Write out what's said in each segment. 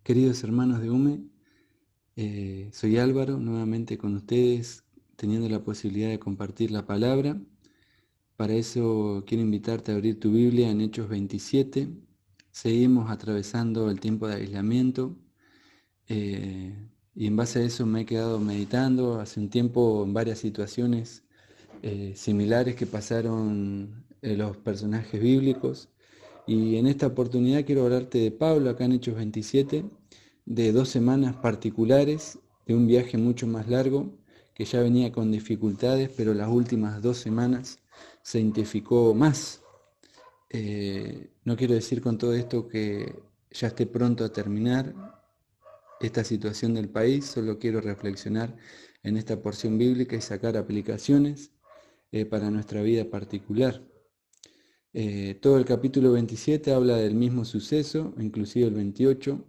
Queridos hermanos de UME, soy Álvaro, nuevamente con ustedes, teniendo la posibilidad de compartir la palabra. Para eso quiero invitarte a abrir tu Biblia en Hechos 27. Seguimos atravesando el tiempo de aislamiento y en base a eso me he quedado meditando hace un tiempo en varias situaciones similares que pasaron los personajes bíblicos. Y en esta oportunidad quiero hablarte de Pablo, acá en Hechos 27, de 2 semanas particulares, de un viaje mucho más largo, que ya venía con dificultades, pero las últimas 2 semanas se intensificó más. No quiero decir con todo esto que ya esté pronto a terminar esta situación del país, solo quiero reflexionar en esta porción bíblica y sacar aplicaciones para nuestra vida particular. Todo el capítulo 27 habla del mismo suceso, inclusive el 28,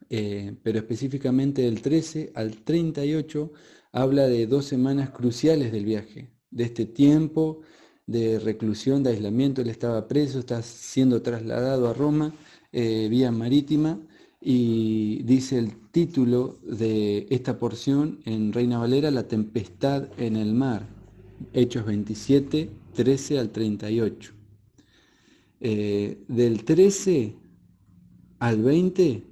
pero específicamente del 13 al 38 habla de 2 semanas cruciales del viaje, de este tiempo de reclusión, de aislamiento. Él estaba preso, está siendo trasladado a Roma vía marítima, y dice el título de esta porción en Reina Valera: La tempestad en el mar. Hechos 27, 13 al 38. Del 13 al 20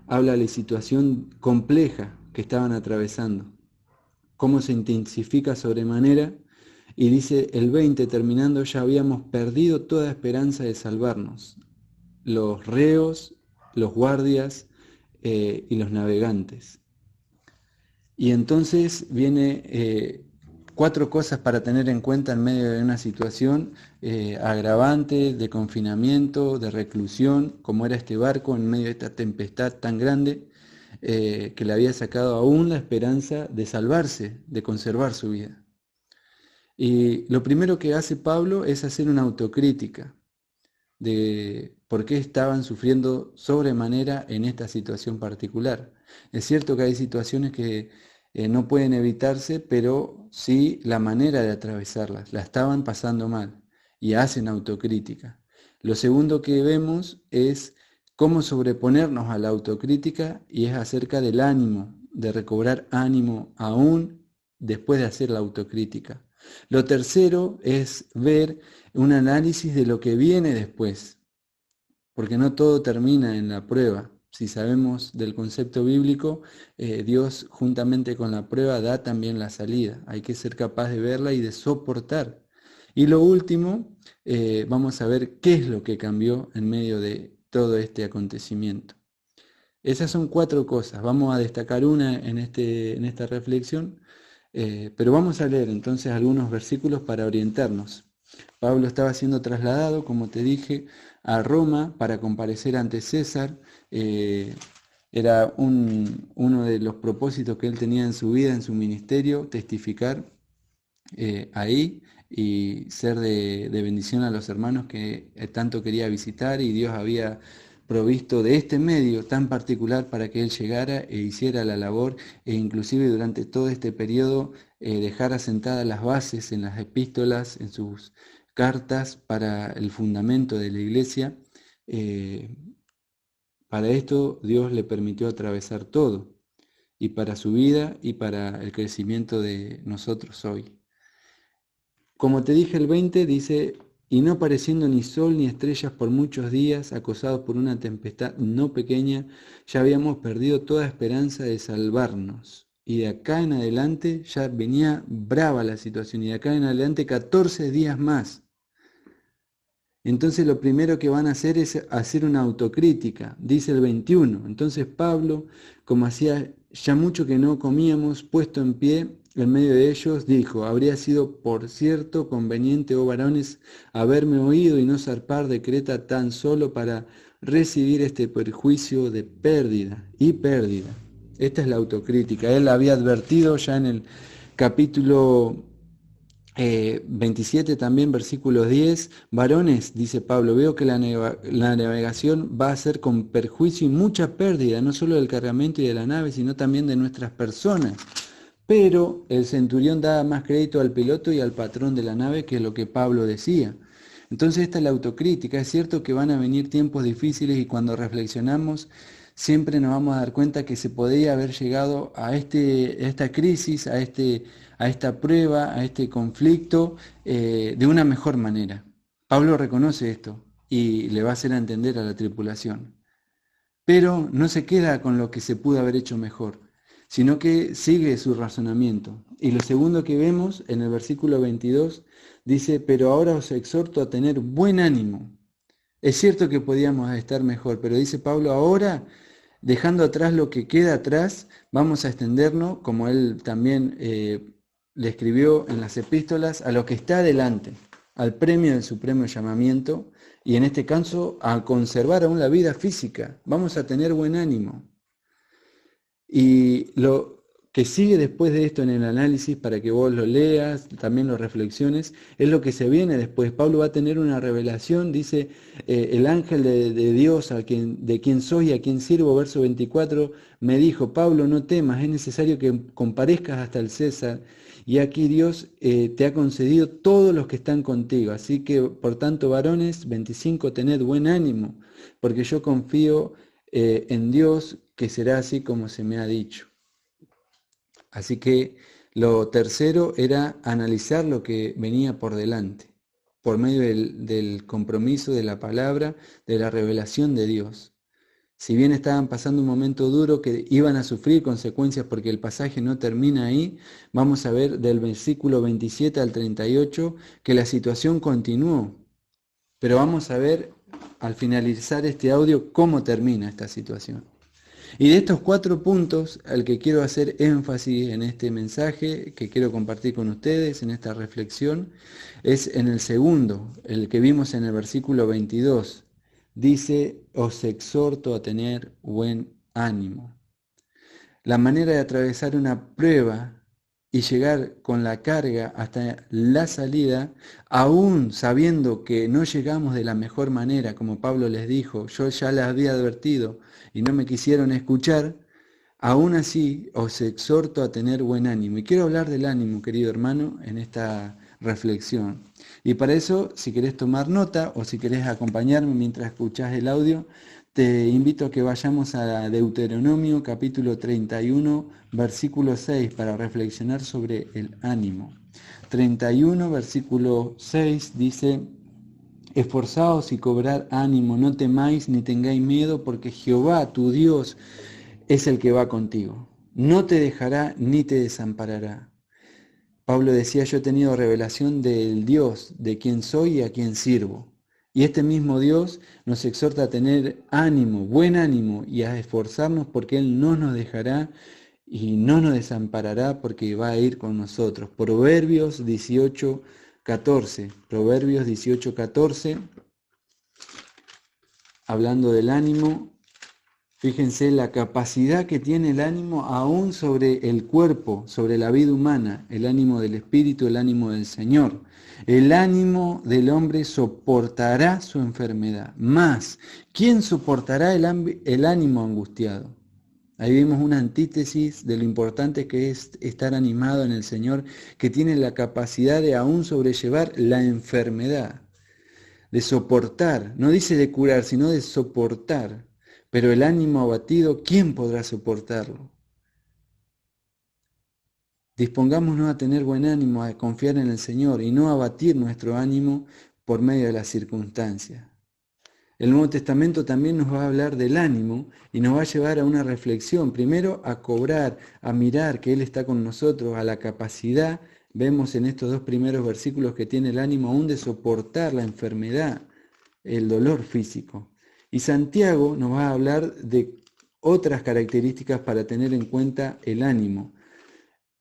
habla de la situación compleja que estaban atravesando, cómo se intensifica sobremanera, y dice el 20, terminando, ya habíamos perdido toda esperanza de salvarnos, los reos, los guardias y los navegantes. Y entonces viene 4 cosas para tener en cuenta en medio de una situación agravante, de confinamiento, de reclusión, como era este barco en medio de esta tempestad tan grande que le había sacado aún la esperanza de salvarse, de conservar su vida. Y lo primero que hace Pablo es hacer una autocrítica de por qué estaban sufriendo sobremanera en esta situación particular. Es cierto que hay situaciones que no pueden evitarse, pero sí la manera de atravesarlas. La estaban pasando mal y hacen autocrítica. Lo segundo que vemos es cómo sobreponernos a la autocrítica, y es acerca del ánimo, de recobrar ánimo aún después de hacer la autocrítica. Lo tercero es ver un análisis de lo que viene después, porque no todo termina en la prueba. Si sabemos del concepto bíblico, Dios juntamente con la prueba da también la salida. Hay que ser capaz de verla y de soportar. Y lo último, vamos a ver qué es lo que cambió en medio de todo este acontecimiento. Esas son 4 cosas. Vamos a destacar una en esta reflexión, pero vamos a leer entonces algunos versículos para orientarnos. Pablo estaba siendo trasladado, como te dije, a Roma para comparecer ante César. Era uno de los propósitos que él tenía en su vida, en su ministerio, testificar ahí y ser de bendición a los hermanos que tanto quería visitar, y Dios había provisto de este medio tan particular para que él llegara e hiciera la labor, e inclusive durante todo este periodo dejara sentadas las bases en las epístolas, en sus cartas para el fundamento de la iglesia. Para esto Dios le permitió atravesar todo, y para su vida y para el crecimiento de nosotros hoy. Como te dije, el 20 dice: y no apareciendo ni sol ni estrellas por muchos días, acosados por una tempestad no pequeña, ya habíamos perdido toda esperanza de salvarnos. Y de acá en adelante ya venía brava la situación, y de acá en adelante 14 días más. Entonces lo primero que van a hacer es hacer una autocrítica, dice el 21. Entonces Pablo, como hacía ya mucho que no comíamos, puesto en pie en medio de ellos, dijo: habría sido por cierto conveniente, oh varones, haberme oído y no zarpar de Creta tan solo para recibir este perjuicio de pérdida y pérdida. Esta es la autocrítica. Él había advertido ya en el capítulo 27 también, versículos 10, varones, dice Pablo, veo que la navegación va a ser con perjuicio y mucha pérdida, no solo del cargamento y de la nave, sino también de nuestras personas. Pero el centurión daba más crédito al piloto y al patrón de la nave que lo que Pablo decía. Entonces esta es la autocrítica. Es cierto que van a venir tiempos difíciles y cuando reflexionamos siempre nos vamos a dar cuenta que se podría haber llegado a esta crisis, a esta prueba, a este conflicto de una mejor manera. Pablo reconoce esto y le va a hacer entender a la tripulación. Pero no se queda con lo que se pudo haber hecho mejor, sino que sigue su razonamiento. Y lo segundo que vemos en el versículo 22 dice, pero ahora os exhorto a tener buen ánimo. Es cierto que podíamos estar mejor, pero dice Pablo, ahora, dejando atrás lo que queda atrás, vamos a extendernos, como él también le escribió en las epístolas, a lo que está adelante, al premio del supremo llamamiento, y en este caso a conservar aún la vida física. Vamos a tener buen ánimo. Y lo que sigue después de esto en el análisis, para que vos lo leas, también lo reflexiones, es lo que se viene después. Pablo va a tener una revelación, dice, el ángel de Dios, de quien soy y a quien sirvo, verso 24, me dijo, Pablo, no temas, es necesario que comparezcas hasta el César, y aquí Dios te ha concedido todos los que están contigo. Así que, por tanto, varones, 25, tened buen ánimo, porque yo confío en Dios, que será así como se me ha dicho. Así que lo tercero era analizar lo que venía por delante, por medio del compromiso de la palabra, de la revelación de Dios. Si bien estaban pasando un momento duro que iban a sufrir consecuencias porque el pasaje no termina ahí, vamos a ver del versículo 27 al 38 que la situación continuó. Pero vamos a ver al finalizar este audio cómo termina esta situación. Y de estos 4 puntos al que quiero hacer énfasis en este mensaje, que quiero compartir con ustedes en esta reflexión, es en el segundo, el que vimos en el versículo 22. Dice, os exhorto a tener buen ánimo. La manera de atravesar una prueba y llegar con la carga hasta la salida, aún sabiendo que no llegamos de la mejor manera, como Pablo les dijo, yo ya les había advertido y no me quisieron escuchar, aún así os exhorto a tener buen ánimo. Y quiero hablar del ánimo, querido hermano, en esta reflexión. Y para eso, si querés tomar nota o si querés acompañarme mientras escuchás el audio, te invito a que vayamos a Deuteronomio capítulo 31, versículo 6, para reflexionar sobre el ánimo. 31, versículo 6 dice, esforzaos y cobrad ánimo, no temáis ni tengáis miedo, porque Jehová, tu Dios, es el que va contigo. No te dejará ni te desamparará. Pablo decía, yo he tenido revelación del Dios, de quien soy y a quien sirvo. Y este mismo Dios nos exhorta a tener ánimo, buen ánimo, y a esforzarnos porque Él no nos dejará y no nos desamparará porque va a ir con nosotros. Proverbios 18, 14. Proverbios 18, 14. Hablando del ánimo, fíjense la capacidad que tiene el ánimo aún sobre el cuerpo, sobre la vida humana, el ánimo del Espíritu, el ánimo del Señor. El ánimo del hombre soportará su enfermedad. Más, ¿quién soportará el ánimo angustiado? Ahí vemos una antítesis de lo importante que es estar animado en el Señor, que tiene la capacidad de aún sobrellevar la enfermedad, de soportar, no dice de curar, sino de soportar. Pero el ánimo abatido, ¿quién podrá soportarlo? Dispongámonos a tener buen ánimo, a confiar en el Señor y no abatir nuestro ánimo por medio de las circunstancias. El Nuevo Testamento también nos va a hablar del ánimo y nos va a llevar a una reflexión. Primero a cobrar, a mirar que Él está con nosotros, a la capacidad, vemos en estos 2 primeros versículos que tiene el ánimo aún de soportar la enfermedad, el dolor físico. Y Santiago nos va a hablar de otras características para tener en cuenta el ánimo.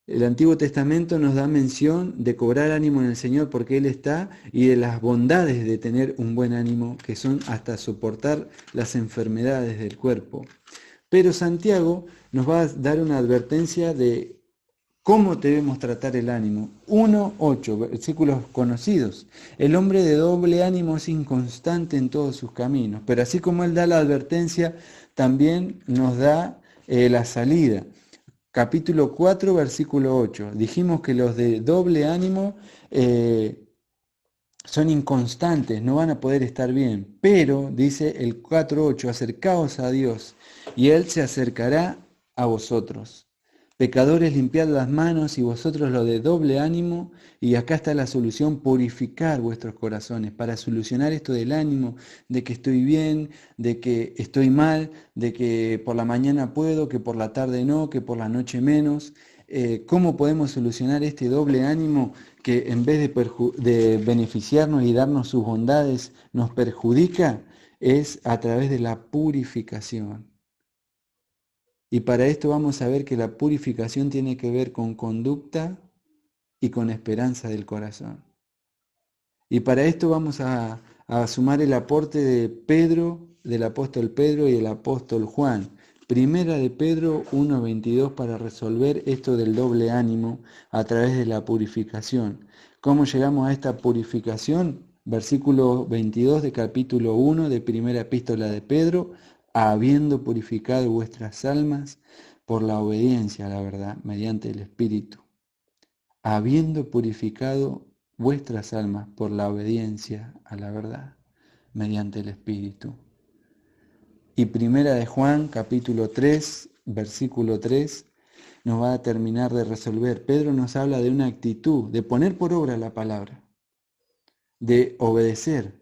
El Antiguo Testamento nos da mención de cobrar ánimo en el Señor porque Él está y de las bondades de tener un buen ánimo, que son hasta soportar las enfermedades del cuerpo. Pero Santiago nos va a dar una advertencia de cómo debemos tratar el ánimo. 1:8, versículos conocidos. El hombre de doble ánimo es inconstante en todos sus caminos, pero así como Él da la advertencia, también nos da la salida. Capítulo 4, versículo 8. Dijimos que los de doble ánimo son inconstantes, no van a poder estar bien. Pero, dice el 4:8, acercaos a Dios y Él se acercará a vosotros. Pecadores, limpiad las manos y vosotros lo de doble ánimo. Y acá está la solución, purificar vuestros corazones para solucionar esto del ánimo, de que estoy bien, de que estoy mal, de que por la mañana puedo, que por la tarde no, que por la noche menos. ¿Cómo podemos solucionar este doble ánimo que en vez de beneficiarnos y darnos sus bondades nos perjudica? Es a través de la purificación. Y para esto vamos a ver que la purificación tiene que ver con conducta y con esperanza del corazón. Y para esto vamos a sumar el aporte de Pedro, del apóstol Pedro y del apóstol Juan. Primera de Pedro 1:22 para resolver esto del doble ánimo a través de la purificación. ¿Cómo llegamos a esta purificación? Versículo 22 de capítulo 1 de primera epístola de Pedro, habiendo purificado vuestras almas por la obediencia a la verdad, mediante el Espíritu. Habiendo purificado vuestras almas por la obediencia a la verdad, mediante el Espíritu. Y primera de Juan, capítulo 3, versículo 3, nos va a terminar de resolver. Pedro nos habla de una actitud, de poner por obra la palabra, de obedecer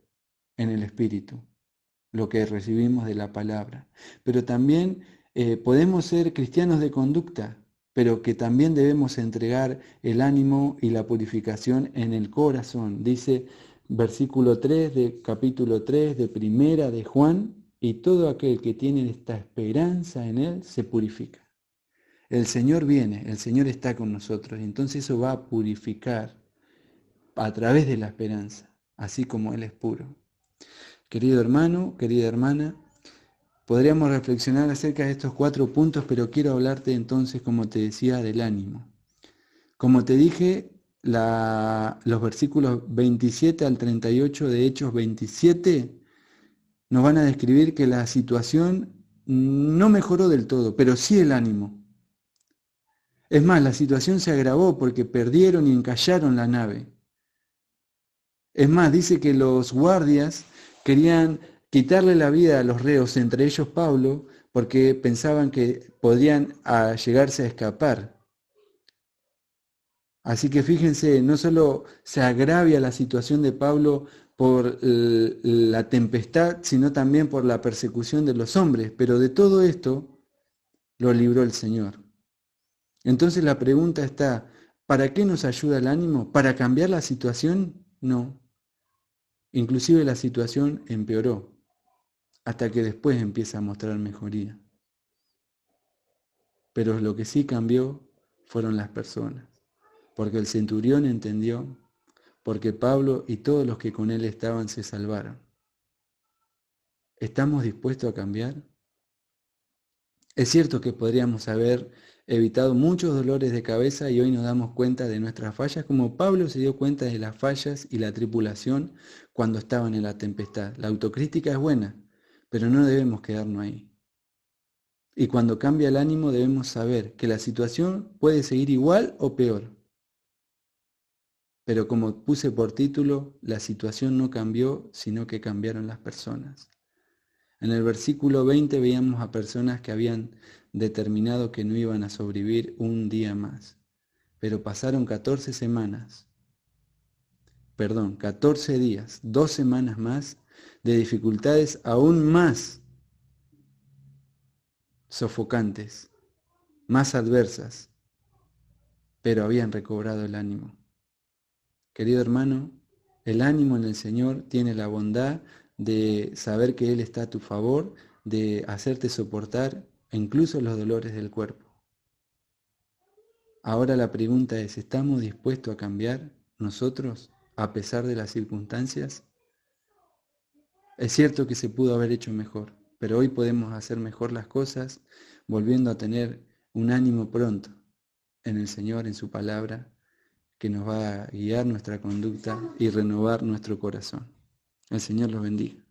en el Espíritu lo que recibimos de la palabra. Pero también podemos ser cristianos de conducta, pero que también debemos entregar el ánimo y la purificación en el corazón. Dice versículo 3 de capítulo 3 de primera de Juan, y todo aquel que tiene esta esperanza en Él se purifica. El Señor viene, el Señor está con nosotros, y entonces eso va a purificar a través de la esperanza, así como Él es puro. Querido hermano, querida hermana, podríamos reflexionar acerca de estos 4 puntos, pero quiero hablarte entonces, como te decía, del ánimo. Como te dije, los versículos 27 al 38 de Hechos 27 nos van a describir que la situación no mejoró del todo, pero sí el ánimo. Es más, la situación se agravó porque perdieron y encallaron la nave. Es más, dice que los guardias querían quitarle la vida a los reos, entre ellos Pablo, porque pensaban que podrían llegarse a escapar. Así que fíjense, no solo se agravia la situación de Pablo por la tempestad, sino también por la persecución de los hombres, pero de todo esto lo libró el Señor. Entonces la pregunta está, ¿para qué nos ayuda el ánimo? ¿Para cambiar la situación? No. Inclusive la situación empeoró, hasta que después empieza a mostrar mejoría. Pero lo que sí cambió fueron las personas, porque el centurión entendió, porque Pablo y todos los que con él estaban se salvaron. ¿Estamos dispuestos a cambiar? Es cierto que podríamos haber evitado muchos dolores de cabeza y hoy nos damos cuenta de nuestras fallas, como Pablo se dio cuenta de las fallas y la tribulación cuando estaban en la tempestad. La autocrítica es buena, pero no debemos quedarnos ahí. Y cuando cambia el ánimo debemos saber que la situación puede seguir igual o peor. Pero como puse por título, la situación no cambió, sino que cambiaron las personas. En el versículo 20 veíamos a personas que habían determinado que no iban a sobrevivir un día más. Pero pasaron 14 días, 2 semanas más de dificultades aún más sofocantes, más adversas, pero habían recobrado el ánimo. Querido hermano, el ánimo en el Señor tiene la bondad de saber que Él está a tu favor, de hacerte soportar incluso los dolores del cuerpo. Ahora la pregunta es, ¿estamos dispuestos a cambiar nosotros a pesar de las circunstancias? Es cierto que se pudo haber hecho mejor, pero hoy podemos hacer mejor las cosas volviendo a tener un ánimo pronto en el Señor, en su palabra, que nos va a guiar nuestra conducta y renovar nuestro corazón. El Señor los bendiga.